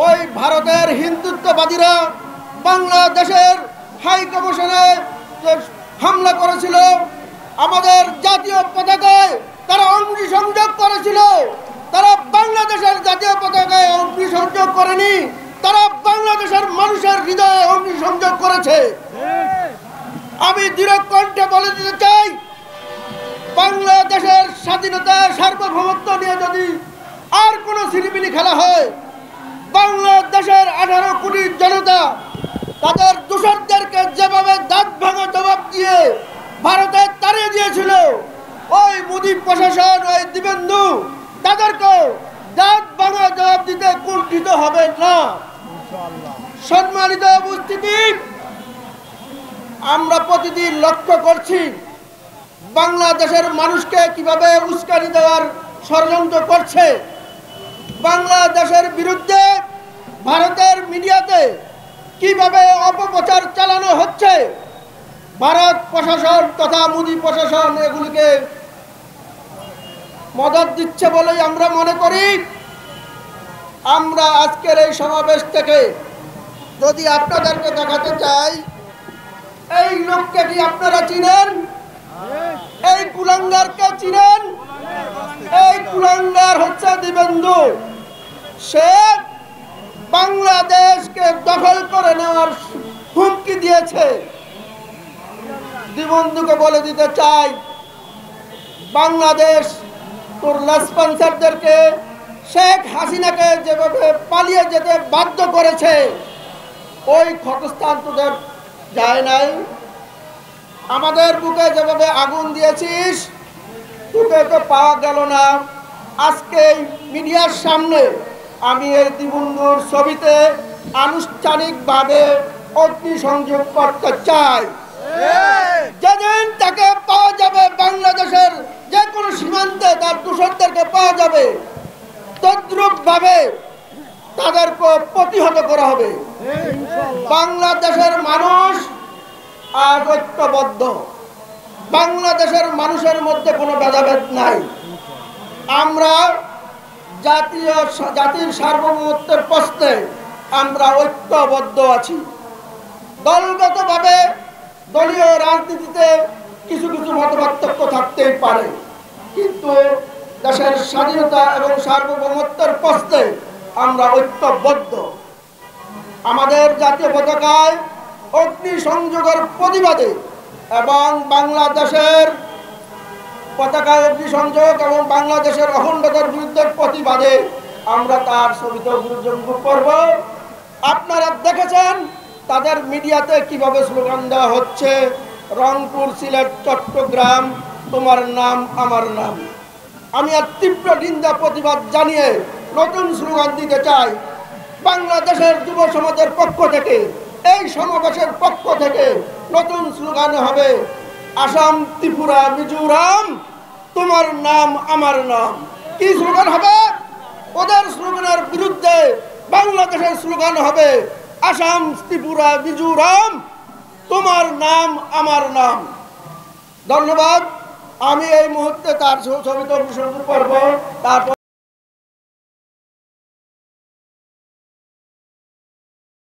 ওই ভারতের হিন্দুত্ববাদীরা বাংলাদেশের হাই কমিশনে যে হামলা করেছিল, আমাদের জাতীয় পতাকায় তারা অগ্নিসংযোগ করেছিল। তারা বাংলাদেশের জাতীয় পতাকায় অগ্নিসংযোগ করেনি, তারা বাংলাদেশের মানুষের হৃদয়ে অগ্নিসংযোগ করেছে। আমি দৃঢ় কণ্ঠে বলে দিতে চাই, বাংলাদেশের স্বাধীনতা সার্বভৌমত্ব নিয়ে যদি আর কোনো ছিনিমিনি খেলা হয়, বাংলাদেশের 18 কোটি জনতা তাদের দোসরদেরকে যেভাবে দাঁত ভাঙা জবাব দিয়ে ভারতে তাড়িয়ে দিয়েছিল, ওই মোদী প্রশাসন, ওই দিবেন্দু তাদেরকে দাঁত ভাঙা জবাব দিতে কুণ্ঠিত হবে না। সম্মানিত উপস্থিতি, আমরা প্রতিদিন লক্ষ্য করছি বাংলাদেশের মানুষকে কিভাবে উস্কানি দেওয়ার ষড়যন্ত্র করছে। বাংলাদেশের বিরুদ্ধে ভারতের মিডিয়াতে কিভাবে অপপ্রচার চালানো হচ্ছে। ভারত প্রশাসন তথা মোদী প্রশাসন এগুলিকে মদত দিচ্ছে বলেই আমরা মনে করি। আমরা আজকের এই সমাবেশ থেকে যদি আপনাদেরকে দেখাতে চাই, এই লোককে কি আপনারা চিনেন? এই কুলাঙ্গারকে চিনেন? এই কুলাঙ্গার হচ্ছে দিবেন্দু। সে বাংলাদেশকে দখল করে নেওয়ার হুমকি দিয়েছে। দিবেন্দুকে বলে দিতে চাই, বাংলাদেশ তোর লেসপন্সারদেরকে, শেখ হাসিনাকে যেভাবে পালিয়ে যেতে বাধ্য করেছে, ওই ক্ষতস্থান তোদের যায় নাই। আমাদের বুকে যেভাবে আগুন দিয়েছিস, তোকে তো পাওয়া গেল না। আজকে মিডিয়ার সামনে আমি এই দিবেন্দুর ছবিতে আনুষ্ঠানিকভাবে অগ্নিসংযোগ করতে চাই। যেদিন তাকে পাওয়া যাবে, বাংলাদেশের যে কোনো সীমান্তে তার দোসরদেরকে পাওয়া যাবে, তদ্রুপ ভাবে তাদেরকে প্রতিহত করা হবে। বাংলাদেশের মানুষ আজ ঐক্যবদ্ধ। বাংলাদেশের মানুষের মধ্যে কোনো ভেদাভেদ নাই। আমরা জাতির সার্বভৌমত্বের প্রশ্নে আমরা ঐক্যবদ্ধ আছি। দলগতভাবে দলীয় রাজনীতিতে কিছু কিছু মতপার্থক্য থাকতেই পারে, কিন্তু দেশের স্বাধীনতা এবং সার্বভৌমত্বের প্রশ্নে আমরা ঐক্যবদ্ধ। আমাদের জাতীয় পতাকায় অগ্নিসংযোগের প্রতিবাদে এবং বাংলাদেশের পতাকায় অগ্নিসংযোগ এবং বাংলাদেশের অখণ্ডতার বিরুদ্ধে প্রতিবাদে আমরা তার ছবিতে অগ্নিসংযোগ করব। আপনারা দেখেছেন তাদের মিডিয়াতে কিভাবে স্লোগান দেওয়া হচ্ছে, রংপুর, সিলেট, চট্টগ্রাম, তোমার নাম আমার নাম। আমি আর তীব্র নিন্দা প্রতিবাদ জানিয়ে নতুন স্লোগান দিতে চাই। বাংলাদেশের যুব সমাজের পক্ষ থেকে, এই সমাবেশের পক্ষ থেকে নতুন স্লোগান হবে, আসাম, ত্রিপুরা, মিজোরাম, তোমার নাম আমার নাম। কি স্লোগান হবে? ওদের স্লোগানের বিরুদ্ধে বাংলাদেশের স্লোগান হবে, আসাম, ত্রিপুরা, মিজোরাম, তোমার নাম আমার নাম। ধন্যবাদ। আমি এই মুহূর্তে তার ছবিতে অভিসন্ধি করব। তারপর